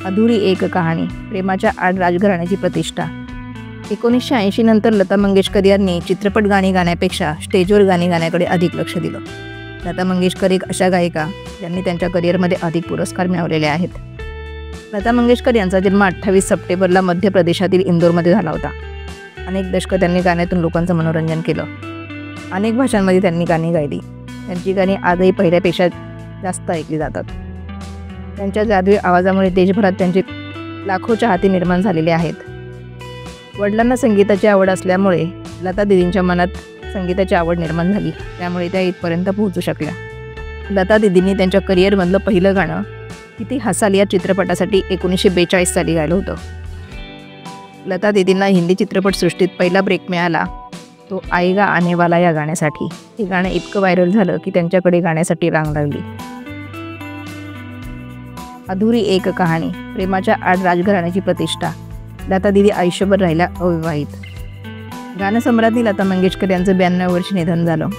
अधुरी एक कहाणी, प्रेमाच्या आड राजघराण्याची प्रतिष्ठा। 1980 नंतर लता मंगेशकर यांनी चित्रपट गाणी गाण्यापेक्षा स्टेजवर गाणी गाण्याकडे अधिक लक्ष दिलं। लता मंगेशकर एक अशा गायिका ज्यांनी त्यांच्या करिअरमध्ये अधिक पुरस्कार मिळवलेले आहेत। लता मंगेशकर यांचा जन्म 28 सप्टेंबरला मध्य प्रदेशातील इंदोरमध्ये झाला होता। अनेक दशकं त्यांनी गाण्यातून लोकांचं मनोरंजन केलं। अनेक भाषांमध्ये त्यांनी गाणी गायली। त्यांची गाणी आजही पहिल्यापेक्षा जास्त ऐकली जातात। त्यांच्या जादुई आवाजामुळे देशभरात त्यांचे लाखो चाहते निर्माण झालेले आहेत। वडिलांना संगीताची आवड असल्यामुळे लता दीदींच्या मनात संगीताची आवड निर्माण झाली, त्यामुळे त्या इथपर्यंत पोहोचू शकल्या। लता दीदींनी त्यांच्या करिअरमधलं पहिलं गाणं किती हसाल या चित्रपटासाठी 1942 साली गायलं होतं। लता दीदींना हिंदी चित्रपटसृष्टीत पहिला ब्रेक मिळाला तो आएगा आने वाला या गाण्यासाठी। हे गाणं इतकं व्हायरल झालं की त्यांच्याकडे गाण्यासाठी रांग लागली। अधुरी एक कहाणी, प्रेमाच्या आड राजघराण्याची प्रतिष्ठा। लता दीदी आयुष्यभर राहिल्या अविवाहित। गानसम्राज्ञी लता मंगेशकर यांचं 92 वर्षी निधन झालं।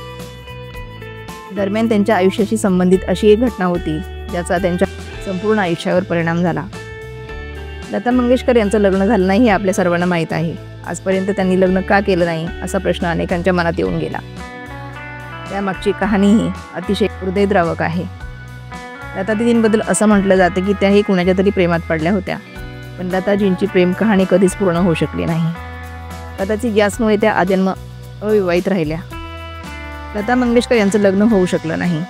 दरम्यान त्यांच्या आयुष्याशी संबंधित अशी एक घटना होती ज्याचा त्यांच्या संपूर्ण आयुष्यावर परिणाम झाला। लता मंगेशकर यांचं लग्न झालं नाही हे आपल्या सर्वांना माहीत आहे। आजपर्यंत त्यांनी लग्न का केलं नाही असा प्रश्न अनेकांच्या मनात येऊन गेला। त्यामागची कहाणीही अतिशय हृदयद्रावक आहे। लता दीदींबद्दल असं म्हटलं जातं की त्याही कुणाच्या तरी प्रेमात पडल्या होत्या, पण लताजींची प्रेम कहाणी कधीच पूर्ण होऊ शकली नाही। कदाचित याचमुळे त्या आजन्म अविवाहित राहिल्या। लता मंगेशकर यांचं लग्न होऊ शकलं नाही।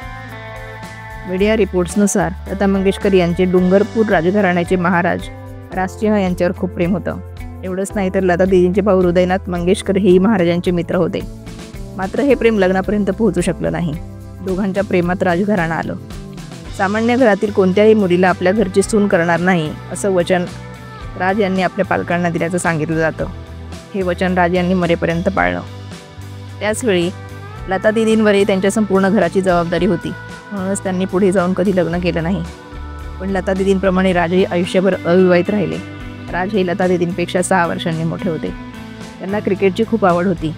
मीडिया रिपोर्ट्सनुसार लता मंगेशकर यांचे डुंगरपूर राजघराण्याचे महाराज राजसिंह यांच्यावर खूप प्रेम होतं। एवढंच नाही तर लता दीदींचे भाऊ हृदयनाथ मंगेशकर हेही महाराजांचे मित्र होते। मात्र हे प्रेम लग्नापर्यंत पोहोचू शकलं नाही। दोघांच्या प्रेमात राजघराणं आलं। सामान्य घरातील कोणत्याही मुलीला आपल्या घरची सून करणार नाही असं वचन राज यांनी आपल्या पालकांना दिल्याचं सांगितलं जातं। हे वचन राज यांनी मरेपर्यंत पाळलं। त्याचवेळी लता दीदींवरही त्यांच्या संपूर्ण घराची जबाबदारी होती, म्हणूनच त्यांनी पुढे जाऊन कधी लग्न केलं नाही। पण लता दीदींप्रमाणे राजही आयुष्यभर अविवाहित राहिले। राज हे लता दीदींपेक्षा 6 वर्षांनी मोठे होते। त्यांना क्रिकेटची खूप आवड होती।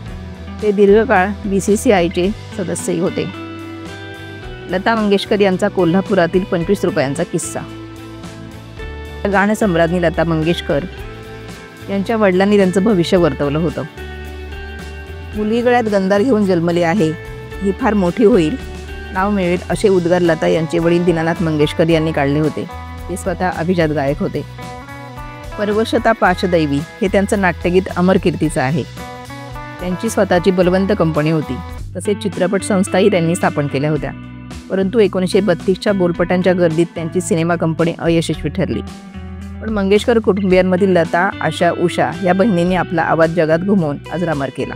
ते दीर्घकाळ BCCIचे सदस्यही होते। लता मंगेशकर यांचा कोल्हापुरातील 25 रुपयांचा किस्सा। गानसम्राज्ञी लता मंगेशकर यांच्या वडिलांनी त्यांचं भविष्य वर्तवलं होतं। मुली गळ्यात गंधार घेऊन जन्मली आहे, ही फार मोठी होईल, नाव मिळेल असे उद्गार लता यांचे वडील दीनानाथ मंगेशकर यांनी काढले होते। ते स्वतः अभिजात गायक होते। परवशता पाशदैवी हे त्यांचं नाट्यगीत अमर कीर्तीचं आहे। त्यांची स्वतःची बलवंत कंपनी होती, तसेच चित्रपट संस्थाही त्यांनी स्थापन केल्या होत्या। परंतु 1932च्या बोलपटांच्या गर्दीत त्यांची सिनेमा कंपनी अयशस्वी ठरली। पण मंगेशकर कुटुंबियांमधील लता, आशा, उषा या बहिणींनी आपला आवाज जगात घुमवून अजरामर केला।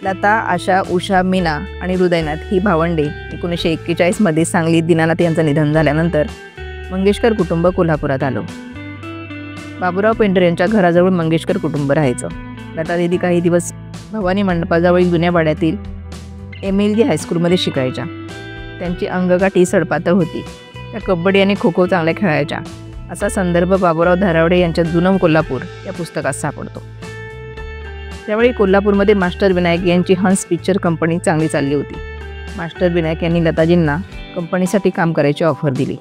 लता, आशा, उषा, मीना आणि हृदयनाथ ही भावंडे 1941मध्ये सांगलीत दीनानाथ यांचं निधन झाल्यानंतर मंगेशकर कुटुंब कोल्हापुरात आलं। बाबूराव पेंटर यांच्या घराजवळ मंगेशकर कुटुंब राहायचं। लता दीदी काही दिवस भवानी मंडपाजवळील जुन्या वाड्यातील MLG हायस्कूलमध्ये शिकायच्या। त्यांची अंगगाठी सडपातळ होती। त्या कबड्डी आणि खो खो चांगल्या खेळायच्या असा संदर्भ बाबूराव धारावडे यांच्या जुनं कोल्हापूर या पुस्तकात सापडतो। त्यावेळी कोल्हापूरमध्ये मास्टर विनायक यांची हंस पिक्चर कंपनी चांगली चालली होती। मास्टर विनायक यांनी लताजींना कंपनीसाठी काम करायची ऑफर दिली।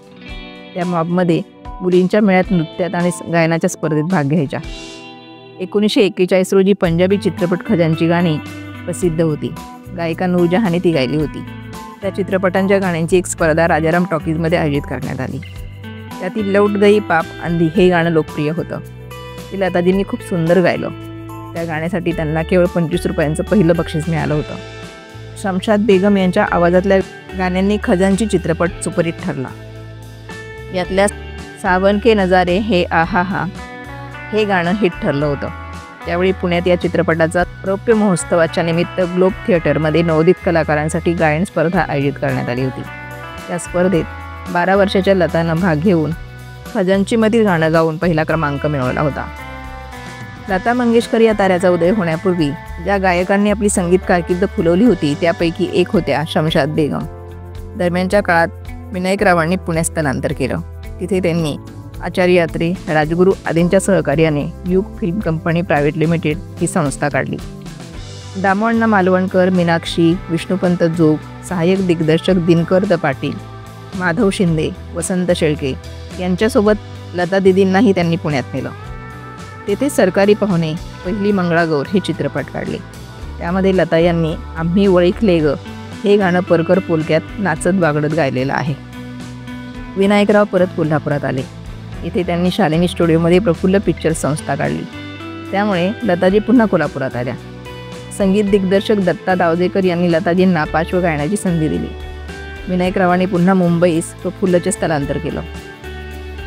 त्या मॉबमध्ये मुलींच्या मेळ्यात नृत्यात आणि गायनाच्या स्पर्धेत भाग घ्यायच्या। 1941 रोजी पंजाबी चित्रपट खजांची गाणी प्रसिद्ध होती। गायिका नूरजहांनी ती गायली होती। त्या चित्रपटांच्या गाण्यांची एक स्पर्धा राजाराम टॉकीजमध्ये आयोजित करण्यात आली। त्यातील लौट गई पाप अंधी हे गाणं लोकप्रिय होतं। ते लताजींनी खूप सुंदर गायलं। त्या गाण्यासाठी त्यांना केवळ 25 रुपयांचं पहिलं बक्षीस मिळालं होतं। शमशाद बेगम यांच्या आवाजातल्या गाण्यांनी खजांची चित्रपट सुपरहिट ठरला। यातल्या सावन के नजारे हे आहा हा हे गाणं हिट ठरलं होतं। त्यावेळी पुण्यात या चित्रपटाचा रौप्य महोत्सवाच्या निमित्त ग्लोब थिएटरमध्ये नवोदित कलाकारांसाठी गायन स्पर्धा आयोजित करण्यात आली होती। त्या स्पर्धेत 12 वर्षाच्या लतानं भाग घेऊन खजांचीमधील गाणं गाऊन पहिला क्रमांक मिळवला होता। लता मंगेशकर या ताऱ्याचा उदय होण्यापूर्वी ज्या गायकांनी आपली संगीत कारकीर्द फुलवली होती त्यापैकी एक होत्या शमशाद बेगम। दरम्यानच्या काळात विनायकरावांनी पुण्यात स्थलांतर केलं। तिथे त्यांनी आचार्य अत्रे, राजगुरू आदींच्या सहकार्याने युग फिल्म कंपनी प्रायव्हेट लिमिटेड ही संस्था काढली। दामोअण्णा मालवणकर, मीनाक्षी, विष्णुपंत जोग, सहाय्यक दिग्दर्शक दिनकर द पाटील, माधव शिंदे, वसंत शेळके यांच्यासोबत लता दिदींनाही त्यांनी पुण्यात नेलं. तेथे सरकारी पाहुणे, पहिली मंगळागौर हे चित्रपट काढले. त्यामध्ये लता यांनी आम्ही वळिखले ग हे गाणं परकर पोलक्यात नाचत बागडत गायलेलं आहे. विनायकराव परत कोल्हापुरात आले. इथे त्यांनी शालिनी स्टुडिओमध्ये प्रफुल्ल पिक्चर्स संस्था काढली. त्यामुळे लताजी पुन्हा कोल्हापुरात आल्या. संगीत दिग्दर्शक दत्ता दावदेकर यांनी लताजींना पार्श्व गायनाची संधी दिली. विनायकरावांनी पुन्हा मुंबईस प्रफुल्लचे स्थलांतर केलं.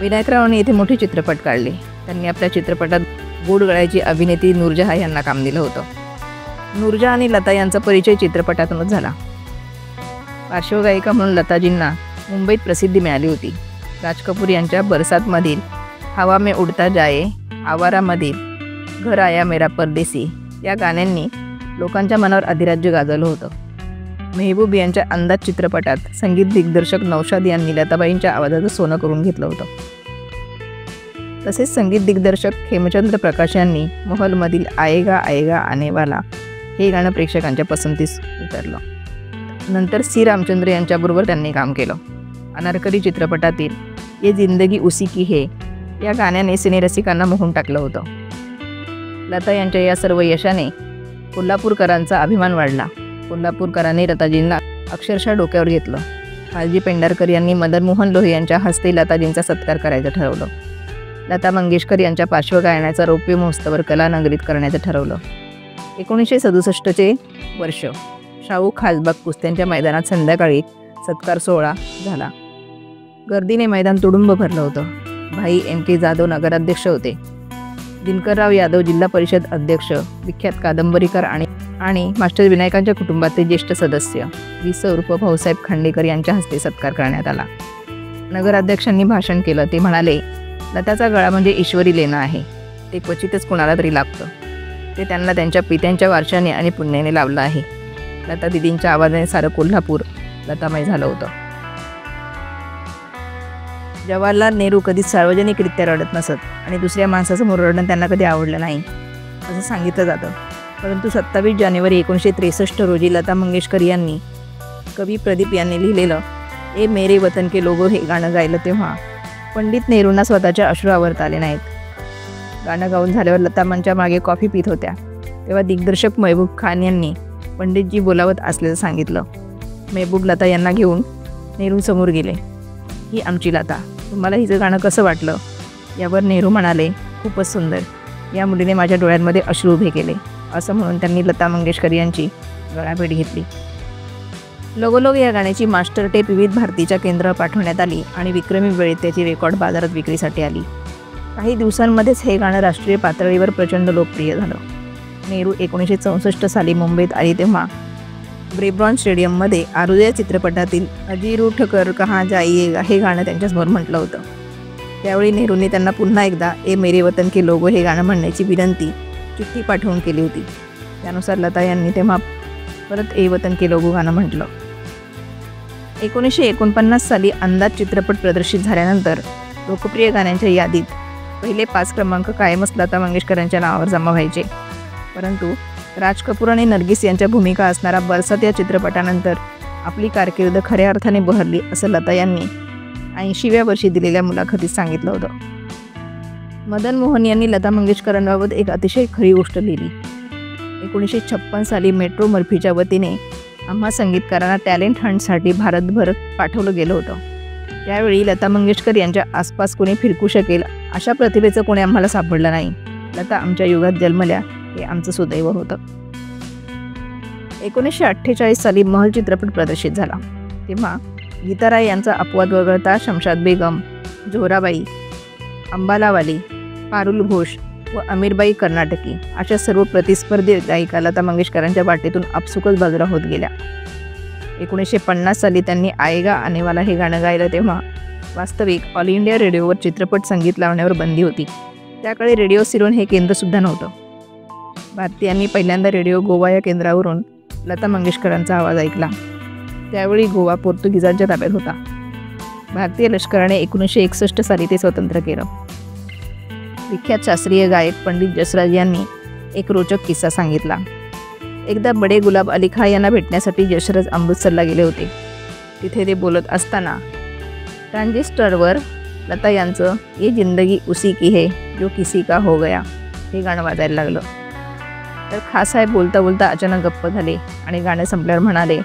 विनायकरावांनी येथे मोठे चित्रपट काढले. त्यांनी आपल्या चित्रपटात गोड गळ्याची अभिनेत्री नूरजहाँ यांना काम दिलं होतं. नूरजहाँ आणि लता यांचा परिचय चित्रपटातूनच झाला. पार्श्वगायिका म्हणून लताजींना मुंबईत प्रसिद्धी मिळाली होती. राज कपूर यांच्या बरसातमधील हवा में उडता जाए, आवारामधील घर आया मेरा परदेसी या गाण्यांनी लोकांच्या मनावर अधिराज्य गाजवलं होतं. मेहबूब यांच्या अंदाज चित्रपटात संगीत दिग्दर्शक नौशाद यांनी लताबाईंच्या आवाजाचं सोनं करून घेतलं होतं. तसेच संगीत दिग्दर्शक हेमचंद्र प्रकाश यांनी महलमधील आएगा आएगा आनेवाला हे गाणं प्रेक्षकांच्या पसंतीस उतरलं. नंतर सी रामचंद्र यांच्याबरोबर त्यांनी काम केलं. अनारकली चित्रपटातील ये जिंदगी उसी की है या गाण्याने सिनेरसिकांना मोहून टाकलं होतं. लता यांच्या या सर्व यशाने कोल्हापूरकरांचा अभिमान वाढला. कोल्हापूरकरांनी लताजींना अक्षरशः डोक्यावर घेतलं. हाजी पेंढारकर यांनी मदन मोहन लोहे यांच्या हस्ते लताजींचा सत्कार करायचं ठरवलं. लता मंगेशकर यांच्या पार्श्वगायनाचा रौप्य महोत्सव कलानगरीत करण्याचं ठरवलं. 1967चे वर्ष शाहू खासबाग कुस्त्यांच्या मैदानात संध्याकाळी सत्कार सोहळा झाला. गर्दीने मैदान तुडुंब भरलं होतं. भाई M.K. जाधव नगराध्यक्ष होते. दिनकरराव यादव जिल्हा परिषद अध्यक्ष, विख्यात कादंबरीकार आणि मास्टर विनायकांच्या कुटुंबातील ज्येष्ठ सदस्य वि.स. उर्फ भाऊसाहेब खांडेकर यांच्या हस्ते सत्कार करण्यात आला. नगराध्यक्षांनी भाषण केलं. ते म्हणाले, लताचा गळा म्हणजे ईश्वरी लेणं आहे. ते क्वचितच कोणाला तरी लाभतं. ते त्यांना त्यांच्या पित्यांच्या वारशाने आणि पुण्याने लावलं आहे. लता दिदींच्या आवाजाने सारं कोल्हापूर लतामय झालं होतं. जवाहरलाल नेहरू कधीच सार्वजनिकरित्या रडत नसत आणि दुसऱ्या माणसासमोर रडणं त्यांना कधी आवडलं नाही असं सांगितलं जातं. परंतु 27 जानेवारी 1963 रोजी लता मंगेशकर यांनी कवी प्रदीप यांनी लिहिलेलं ए मेरे वतन के लोगो हे गाणं गायलं तेव्हा पंडित नेहरूंना स्वतःच्या अश्रू आवरता आले नाहीत. गाणं गाऊन झाल्यावर लता मंच्या मागे कॉफी पित होत्या. तेव्हा दिग्दर्शक महबूब खान यांनी पंडितजी बोलावत असल्याचं सांगितलं. महबूब लता यांना घेऊन नेहरूंसमोर गेले. ही आमची लता, तुम्हाला हिचं गाणं कसं वाटलं? यावर नेहरू म्हणाले, खूपच सुंदर. या मुलीने माझ्या डोळ्यांमध्ये अश्रू उभे केले. असं म्हणून त्यांनी लता मंगेशकर यांची गळाभेट घेतली. लगोलग या गाण्याची मास्टर टेप विविध भारतीच्या केंद्रावर पाठवण्यात आली आणि विक्रमी वेळेत त्याची रेकॉर्ड बाजारात विक्रीसाठी आली. काही दिवसांमध्येच हे गाणं राष्ट्रीय पातळीवर प्रचंड लोकप्रिय झालं. नेहरू 1964 साली मुंबईत आली तेव्हा ब्रेबॉर्न स्टेडियममध्ये आरुदया चित्रपटातील अजी रूठ कर कहाँ जाइएगा हे गाणं त्यांच्यासमोर म्हटलं होतं. त्यावेळी नेहरूंनी त्यांना पुन्हा एकदा ए मेरे वतन के लोगो हे गाणं म्हणण्याची विनंती चिठ्ठी पाठवून केली होती. त्यानुसार लता यांनी तेव्हा परत ए वतन के लोगो गाणं म्हटलं. 1949 साली अंदाज चित्रपट प्रदर्शित झाल्यानंतर लोकप्रिय गाण्यांच्या यादीत पहिले 5 क्रमांक कायमच लता मंगेशकरांच्या नावावर जमा व्हायचे. परंतु राज कपूर आणि नर्गिस यांच्या भूमिका असणारा बरसात या चित्रपटानंतर आपली कारकीर्द खऱ्या अर्थाने बहरली असं लता यांनी 80व्या वर्षी दिलेल्या मुलाखतीत सांगितलं होतं. मदन मोहन यांनी लता मंगेशकरांबाबत एक अतिशय खरी गोष्ट लिहिली. 1956 साली मेट्रो मर्फीच्या वतीने आम्हा संगीतकारांना टॅलेंट हंटसाठी भारतभर पाठवलं गेलं होतं. त्यावेळी लता मंगेशकर यांच्या आसपास कोणी फिरकू शकेल अशा प्रतिभेचं कोणी आम्हाला सापडलं नाही. लता आमच्या युगात जन्मल्या हे आमचं सुदैव होतं. 1948 साली महल चित्रपट प्रदर्शित झाला. तेव्हा गीताराय यांचा अपवाद वगळता शमशाद बेगम, जोहराबाई, अंबालावाली, पारुल घोष व अमीरबाई कर्नाटकी अशा सर्व प्रतिस्पर्धी गायिका लता मंगेशकरांच्या वाटेतून आपसुकच बाजूला होत गेल्या. 1950 साली त्यांनी आएगा आनेवाला हे गाणं गायलं तेव्हा वास्तविक ऑल इंडिया रेडिओवर चित्रपट संगीत लावण्यावर बंदी होती. त्याकडे रेडिओ सिलोन हे केंद्रसुद्धा नव्हतं. भारतीयांनी पहिल्यांदा रेडिओ गोवा या केंद्रावरून लता मंगेशकरांचा आवाज ऐकला. त्यावेळी गोवा पोर्तुगीजांच्या ताब्यात होता. भारतीय लष्कराने 1961 साली ते स्वतंत्र केलं. विख्यात शास्त्रीय गायक पंडित जसराज यांनी एक रोचक किस्सा सांगितला. एकदा बडे गुलाब अली खान यांना भेटण्यासाठी जसराज अमृतसरला गेले होते. तिथे ते बोलत असताना ट्रान्झिस्टरवर लता यांचं ये जिंदगी उसी की है जो किसी का हो गया हे गाणं वाजायला लागलं. तर खासाहेब बोलता बोलता अचानक गप्प झाले आणि गाणं संपल्यावर म्हणाले,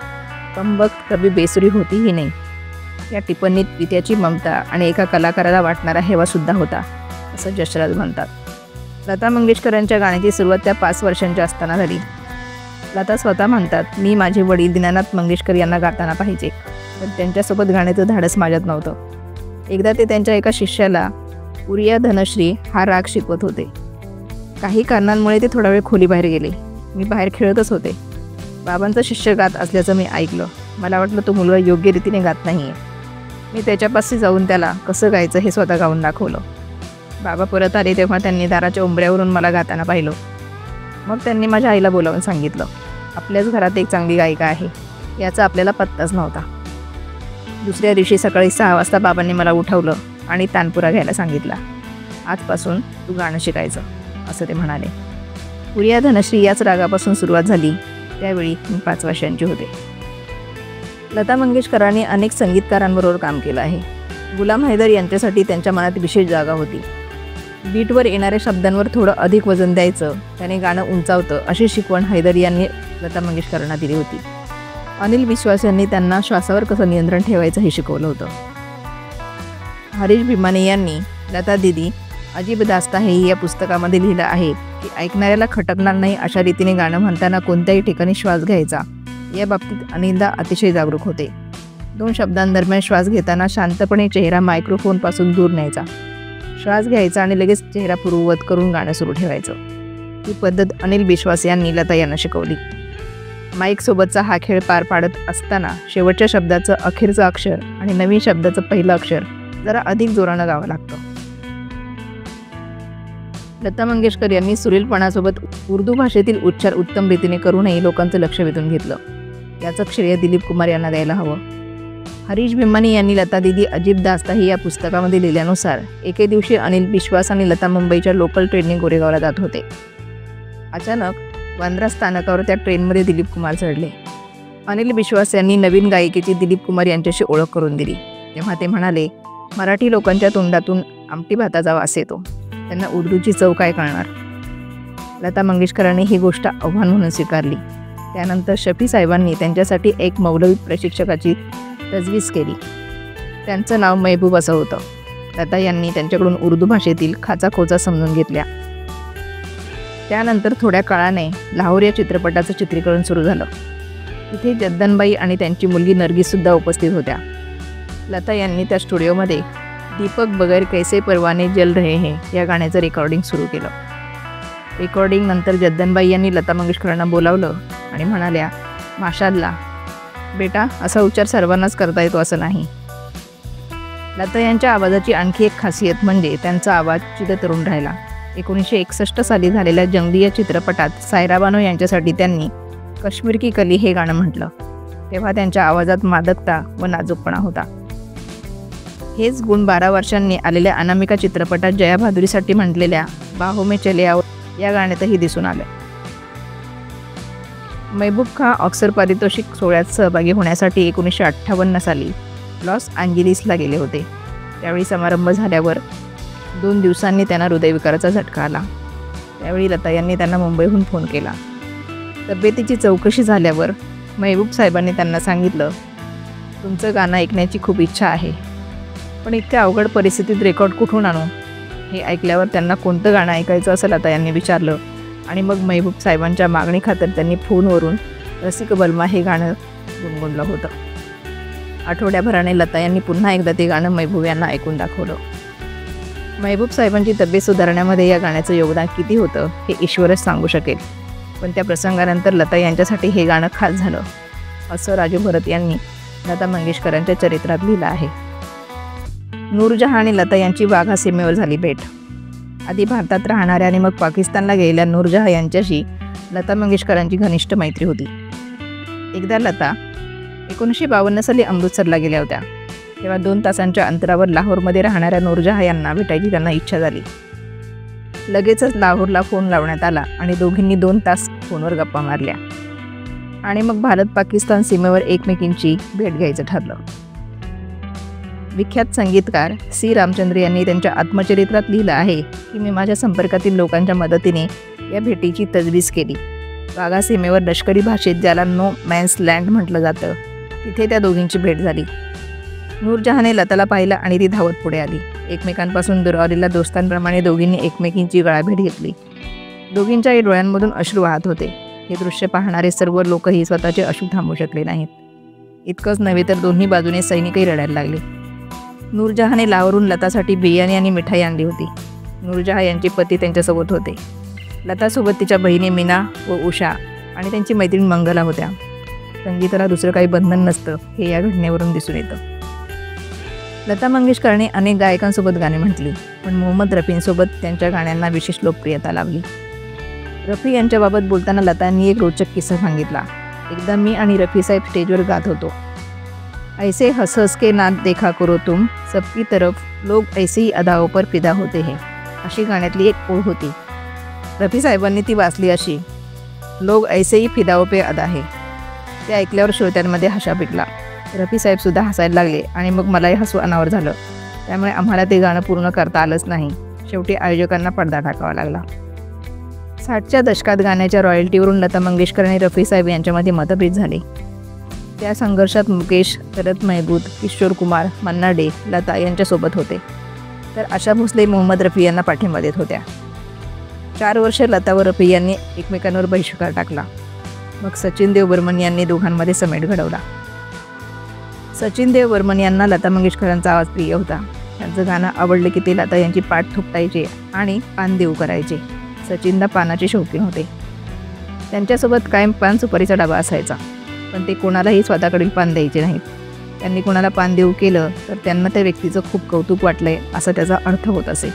कम वक्त कभी बेसुरी होती ही नाही. या टिप्पणीत पित्याची ममता आणि एका कलाकाराला वाटणारा हेवासुद्धा होता असं यशराज म्हणतात. लता मंगेशकरांच्या गाण्याची सुरुवात त्या 5 वर्षांच्या असताना झाली. लता स्वतः म्हणतात, मी माझे वडील दीनानाथ मंगेशकर यांना गाताना पाहिजे, पण त्यांच्यासोबत गाण्याचं धाडस माझ्यात नव्हतं. एकदा ते त्यांच्या एका शिष्याला उरिया धनश्री हा राग शिकवत होते. काही कारणांमुळे ते थोडा वेळ खोलीबाहेर गेले. मी बाहेर खेळतच होते. बाबांचा शिष्य गात असल्याचं मी ऐकलं. मला वाटलं तो मुलगा योग्य रीतीने गात नाही आहे. मी त्याच्यापाशी जाऊन त्याला कसं गायचं हे स्वतः गाऊन दाखवलं. बाबा परत आले तेव्हा त्यांनी दाराच्या उंबऱ्यावरून मला गाताना पाहिलं. मग त्यांनी माझ्या आईला बोलावून सांगितलं, आपल्याच घरात एक चांगली गायिका आहे, याचा आपल्याला पत्ताच नव्हता. दुसऱ्या दिवशी सकाळी 6 वाजता बाबांनी मला उठवलं आणि तानपुरा घ्यायला सांगितला. आजपासून तू गाणं शिकायचं असं ते म्हणाले. उरिया धनश्री याच रागापासून सुरुवात झाली. त्यावेळी मी 5 वर्षांची होते. लता मंगेशकरांनी अनेक संगीतकारांबरोबर काम केलं आहे. गुलाम हैदर यांच्यासाठी त्यांच्या मनात विशेष जागा होती. बीटवर येणाऱ्या शब्दांवर थोडं अधिक वजन द्यायचं, त्याने गाणं उंचावतं अशी शिकवण हैदर यांनी लता मंगेशकरांना दिली होती. अनिल विश्वास यांनी त्यांना श्वासावर कसं नियंत्रण ठेवायचं हे शिकवलं होतं. हरीश भिमानी यांनी लता दीदी अजीब दास्ता है या पुस्तकामध्ये लिहिलं आहे की ऐकणाऱ्याला खटकणार नाही अशा रीतीने गाणं म्हणताना कोणत्याही ठिकाणी श्वास घ्यायचा, या बाबतीत अनिलदा अतिशय जागरूक होते. 2 शब्दांदरम्यान श्वास घेताना शांतपणे चेहरा मायक्रोफोनपासून दूर न्यायचा, श्वास घ्यायचा आणि लगेच चेहरा पूर्ववत करून गाणं सुरू ठेवायचं. ही पद्धत अनिल विश्वास यांनी लता यांना शिकवली. माईकसोबतचा हा खेळ पार पाडत असताना शेवटच्या शब्दाचं अखेरचं अक्षर आणि नवीन शब्दाचं पहिलं अक्षर जरा अधिक जोरानं गावं लागतं. लता मंगेशकर यांनी सुरेलपणासोबत उर्दू भाषेतील उच्चार उत्तम रीतीने करूनही लोकांचं लक्ष वेधून घेतलं. याचं श्रेय दिलीप कुमार यांना द्यायला हवं. हरीश भिमानी यांनी लता दीदी अजीब दास्ता ही या पुस्तकामध्ये लिहिल्यानुसार एके दिवशी अनिल विश्वास आणि लता मुंबईच्या लोकल ट्रेनने गोरेगावला जात होते. अचानक बांद्रा स्थानकावर त्या ट्रेनमध्ये दिलीप कुमार चढले. अनिल विश्वास यांनी नवीन गायिकेची दिलीप कुमार यांच्याशी ओळख करून दिली. तेव्हा ते म्हणाले, मराठी लोकांच्या तोंडातून आमटी भाताचा वास येतो, त्यांना उर्दूची चव काय कळणार. लता मंगेशकरांनी ही गोष्ट आव्हान म्हणून स्वीकारली. त्यानंतर शफी साहेबांनी त्यांच्यासाठी एक मौलवी प्रशिक्षकाची तजवीज केली. त्यांचं नाव महबूब असं होतं. लता यांनी त्यांच्याकडून उर्दू भाषेतील खाचाखोचा समजून घेतल्या. त्यानंतर थोड्या काळाने लाहोर या चित्रपटाचं चित्रीकरण सुरू झालं. तिथे जद्दनबाई आणि त्यांची मुलगी नरगिससुद्धा उपस्थित होत्या. लता यांनी त्या स्टुडिओमध्ये दीपक बगैर कैसे परवाने जल रहे हैं या गाण्याचं रेकॉर्डिंग सुरू केलं. रेकॉर्डिंग नंतर जद्दनबाई यांनी लता मंगेशकरांना बोलावलं आणि म्हणाल्या, माशाल्लाह बेटा, असा उच्चार सर्वांनाच करता येतो असं नाही. लता यांच्या आवाजाची आणखी एक खासियत म्हणजे त्यांचा आवाज चिरतरुण राहिला. 1961 साली झालेल्या जंगली या चित्रपटात सायरा बानो यांच्यासाठी त्यांनी कश्मीर की कली हे गाणं म्हटलं. तेव्हा त्यांच्या आवाजात मादकता व नाजूकपणा होता. हेच गुण 12 वर्षांनी आलेल्या अनामिका चित्रपटात जया भादुरीसाठी म्हटलेल्या बाहों में चले आओ या गाण्यातही दिसून आलं. महबूब खान ऑस्कर पारितोषिक सोहळ्यात सहभागी होण्यासाठी 1958 साली लॉस एंजेलिसला गेले होते. त्यावेळी समारंभ झाल्यावर 2 दिवसांनी त्यांना हृदयविकाराचा झटका आला. त्यावेळी लता यांनी त्यांना मुंबईहून फोन केला. तब्येतीची चौकशी झाल्यावर महबूब साहेबांनी त्यांना सांगितलं, तुमचं गाणं ऐकण्याची खूप इच्छा आहे, पण इतक्या अवघड परिस्थितीत रेकॉर्ड कुठून आणू. हे ऐकल्यावर त्यांना कोणतं गाणं ऐकायचं असं लता यांनी विचारलं आणि मग महबूब साहेबांच्या मागणीखातर त्यांनी फोनवरून रसिक बलमा हे गाणं गुणगुणलं होतं. आठवड्याभराने लता यांनी पुन्हा एकदा ते गाणं महबूब यांना ऐकून दाखवलं. महबूब साहेबांची तब्येत सुधारण्यामध्ये या गाण्याचं योगदान किती होतं हे ईश्वरच सांगू शकेल. पण त्या प्रसंगानंतर लता यांच्यासाठी हे गाणं खास झालं असं राजू भरत यांनी लता मंगेशकरांच्या चरित्रात लिहिलं आहे. नूरजहां आणि लता यांची वाघा सीमेवर झाली भेट. आधी भारतात राहणाऱ्या आणि मग पाकिस्तानला गेलेल्या नूरजहां यांच्याशी लता मंगेशकरांची घनिष्ठ मैत्री होती. एकदा लता 1952 साली अमृतसरला गेल्या होत्या. तेव्हा 2 तासांच्या अंतरावर लाहोरमध्ये राहणाऱ्या नूरजहां यांना भेटायची त्यांना इच्छा झाली. लगेचच लाहोरला फोन लावण्यात आला आणि दोघींनी 2 तास फोनवर गप्पा मारल्या आणि मग भारत पाकिस्तान सीमेवर एकमेकींची भेट घ्यायचं ठरलं. विख्यात संगीतकार सी रामचंद्र यांनी त्यांच्या आत्मचरित्रात लिहिलं आहे की मी माझ्या संपर्कातील लोकांच्या मदतीने या भेटीची तजवीज केली. वाघा सीमेवर लष्करी भाषेत ज्याला नो मॅन्स लँड म्हटलं जातं तिथे त्या दोघींची भेट झाली. नूरजहांने लताला पाहिलं आणि ती धावत पुढे आली. एकमेकांपासून दुरावलेल्या दोस्तांप्रमाणे दोघींनी एकमेकींची गळाभेट घेतली. दोघींच्याही डोळ्यांमधून अश्रू वाहत होते. हे दृश्य पाहणारे सर्व लोकही स्वतःचे अश्रू थांबवू शकले नाहीत. इतकंच नव्हे तर दोन्ही बाजूने सैनिकही रडायला लागले. नूरजहांने लाहोरहून लतासाठी बिर्याणी आणि मिठाई आणली होती. नूरजहां यांचे पती त्यांच्यासोबत होते. लतासोबत तिच्या बहिणी मीना व उषा आणि त्यांची मैत्रीण मंगला होत्या. संगीताला दुसरं काही बंधन नसतं हे या घटनेवरून दिसून येतं. लता मंगेशकरने अनेक गायकांसोबत गाणी म्हटली, पण मोहम्मद रफींसोबत त्यांच्या गाण्यांना विशेष लोकप्रियता लाभली. रफी यांच्याबाबत बोलताना लतांनी एक रोचक किस्सा सांगितला. एकदा मी आणि रफीसाहेब स्टेजवर गात होतो. ऐसे हंस हंस के नाच देखा करो तुम, सबकी तरफ लोग ऐसे ही अदाओं पर फिदा होते हैं, अशी गाण्यातली एक ओळ होती. रफी साहेबांनी ती वाचली अशी, लोग ऐसे ही फिदाओं पे अदा है. ते ऐकल्यावर श्रोत्यांमध्ये हशा पिटला. रफी साहेबसुद्धा हसायला लागले आणि मग मलाही हसू अनावर झालं. त्यामुळे आम्हाला ते गाणं पूर्ण करता आलंच नाही. शेवटी आयोजकांना पडदा टाकावा लागला. 60च्या दशकात गाण्याच्या रॉयल्टीवरून लता मंगेशकर आणि रफी साहेब यांच्यामध्ये मतभेद झाले. त्या संघर्षात मुकेश, शरद महमूद, किशोर कुमार, मन्ना डे, लता यांच्यासोबत होते, तर आशा भोसले मोहम्मद रफी यांना पाठिंबा देत होत्या. 4 वर्ष लता व रफी यांनी एकमेकांवर बहिष्कार टाकला. मग सचिन देव बर्मन यांनी दोघांमध्ये समेट घडवला. सचिन देव बर्मन यांना लता मंगेशकरांचा आवाज प्रिय होता. त्यांचं गाणं आवडलं की ते लता यांची पाठ थोपटायचे आणि पान देऊ करायचे. सचिनदा पानाचे शौकीन होते. त्यांच्यासोबत कायम पान सुपारीचा डबा असायचा, पण ते कोणालाही स्वतःकडील पान द्यायचे नाहीत. त्यांनी कोणाला पान देऊ केलं तर त्यांना त्या व्यक्तीचं खूप कौतुक वाटलंय असा त्याचा अर्थ होत असे.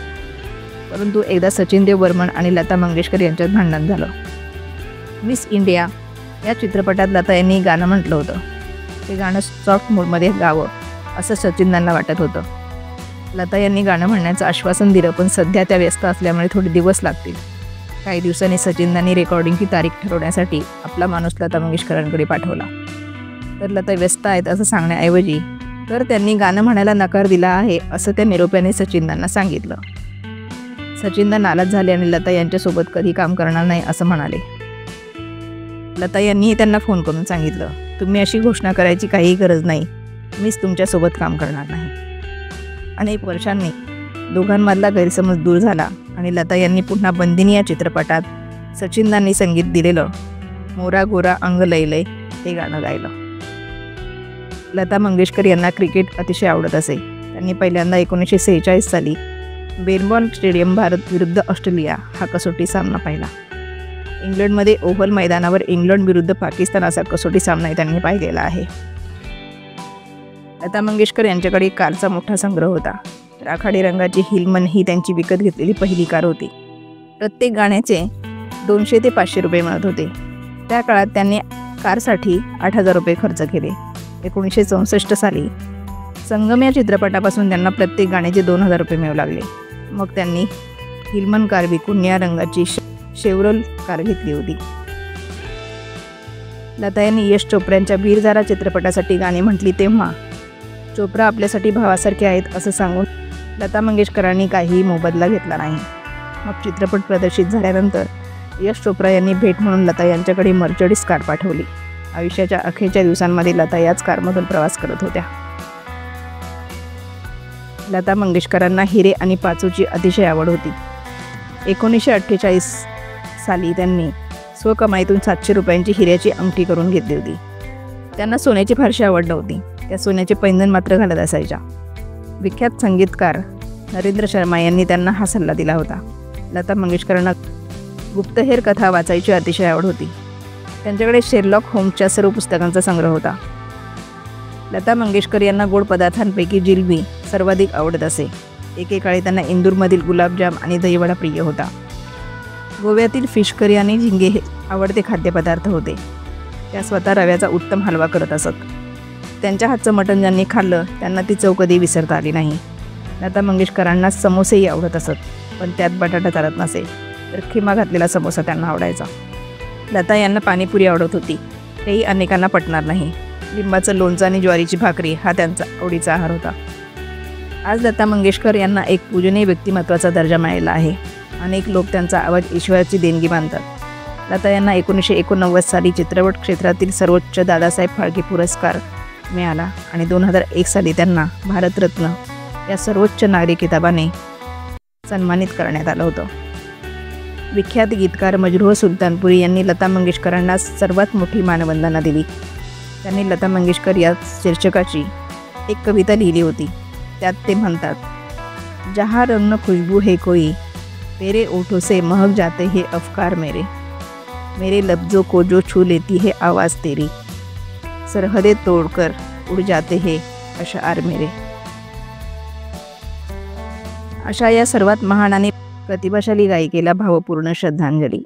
परंतु एकदा सचिन देव बर्मन आणि लता मंगेशकर यांच्यात भांडण झालं. मिस इंडिया या चित्रपटात लता यांनी गाणं म्हटलं होतं. ते गाणं सॉफ्ट मूडमध्ये गावं असं सचिनदांना वाटत होतं. लता यांनी गाणं म्हणण्याचं आश्वासन दिलं, पण सध्या त्या व्यस्त असल्यामुळे थोडे दिवस लागतील. काही दिवसांनी सचिनदांनी रेकॉर्डिंगची तारीख ठरवण्यासाठी आपला माणूस लता मंगेशकरांकडे पाठवला. तर लता व्यस्त आहेत असं सांगण्याऐवजी तर त्यांनी गाणं म्हणायला नकार दिला आहे असं त्या निरोप्याने सचिनदांना सांगितलं. सचिनदा नाराज झाले आणि लता यांच्यासोबत कधी काम करणार नाही असं म्हणाले. लता यांनी त्यांना फोन करून सांगितलं, तुम्ही अशी घोषणा करायची काहीही गरज नाही, मीच तुमच्यासोबत काम करणार नाही. अनेक वर्षांनी दोघांमधला गैरसमज दूर झाला आणि लता यांनी पुन्हा बंदिनी या चित्रपटात सचिनदांनी संगीत दिलेलं मोरा गोरा अंग लय लय हे गाणं गायलं. लता मंगेशकर यांना क्रिकेट अतिशय आवडत असे. त्यांनी पहिल्यांदा 1946 साली बेरबॉर्न स्टेडियम भारत विरुद्ध ऑस्ट्रेलिया हा कसोटी सामना पाहिला. इंग्लंडमध्ये ओव्हल मैदानावर इंग्लंड विरुद्ध पाकिस्तान असा कसोटी सामना त्यांनी पाहिलेला आहे. लता मंगेशकर यांच्याकडे कारचा मोठा संग्रह होता. राखाडी रंगाची हिलमन ही त्यांची विकत घेतलेली पहिली कार होती. प्रत्येक गाण्याचे 200 ते 500 रुपये मिळत होते. त्या काळात त्यांनी कारसाठी 8,000 रुपये खर्च केले. 1964 साली संगम या चित्रपटापासून त्यांना प्रत्येक गाण्याचे 2,000 रुपये मिळू लागले. मग त्यांनी हिलमन कार विकून निळ्या रंगाची शेवरल कार घेतली होती. लता यांनी यश चोप्रांच्या वीर झारा चित्रपटासाठी गाणी म्हटली तेव्हा चोप्रा आपल्यासाठी भावासारखे आहेत असं सांगून लता मंगेशकरांनी काहीही मोबदला घेतला नाही. मग चित्रपट प्रदर्शित झाल्यानंतर यश चोप्रा यांनी भेट म्हणून लता यांच्याकडे मर्चडीज कार पाठवली. आयुष्याच्या अखेरच्या दिवसांमध्ये लता याच कारमधून प्रवास करत होत्या. लता मंगेशकरांना हिरे आणि पाचूची अतिशय आवड होती. 1948 साली त्यांनी स्वकमाईतून 700 रुपयांची हिऱ्याची अंगठी करून घेतली होती. त्यांना सोन्याची फारशी आवड नव्हती. त्या सोन्याचे पैंजण मात्र घालत असायच्या. विख्यात संगीतकार नरेंद्र शर्मा यांनी त्यांना हा सल्ला दिला होता. लता मंगेशकरांना गुप्तहेर कथा वाचायची अतिशय आवड होती. त्यांच्याकडे शेरलॉक होम्सच्या सर्व पुस्तकांचा संग्रह होता. लता मंगेशकर यांना गोड पदार्थांपैकी जिलबी सर्वाधिक आवडत असे. एकेकाळी त्यांना इंदूरमधील गुलाबजाम आणि दहीवडा प्रिय होता. गोव्यातील फिश करी आणि झिंगे हे आवडते खाद्यपदार्थ होते. त्या स्वतः रव्याचा उत्तम हलवा करत असत. त्यांच्या हातचं मटण ज्यांनी खाल्लं त्यांना ती चव कधी विसरता आली नाही. लता मंगेशकरांना समोसेही आवडत असत, पण त्यात बटाटा चालत नसे, तर खिमा घातलेला समोसा त्यांना आवडायचा. लता यांना पाणीपुरी आवडत होती. तेही अनेकांना पटणार नाही. लिंबाचं लोणचं आणि ज्वारीची भाकरी हा त्यांचा आवडीचा आहार होता. आज लता मंगेशकर यांना एक पूजनीय व्यक्तिमत्वाचा दर्जा मिळालेला आहे. अनेक लोक त्यांचा आवाज ईश्वराची देणगी मानतात. लता यांना 1989 साली चित्रपट क्षेत्रातील सर्वोच्च दादासाहेब फाळके पुरस्कार मिळाला आणि 2001 साली त्यांना भारतरत्न या सर्वोच्च नागरी किताबाने सन्मानित करण्यात आलं होतं. विख्यात गीतकार मजरूह सुलतानपुरी यांनी लता मंगेशकरांना सर्वात मोठी मानवंदना दिली. त्यांनी लता मंगेशकर या शीर्षकाची एक कविता लिहिली होती. त्यात ते म्हणतात, जहाँ रंग खुशबू है कोई, तेरे ओठों से महक जाते हैं अफकार मेरे, मेरे लफ्ज़ों को जो छू लेती है आवाज़ तेरी, सरहदें तोड़कर उड़ जाते हैं अशआर मेरे. अशा या सर्वात महान आणि प्रतिभाशाली गायिकेला भावपूर्ण श्रद्धांजली.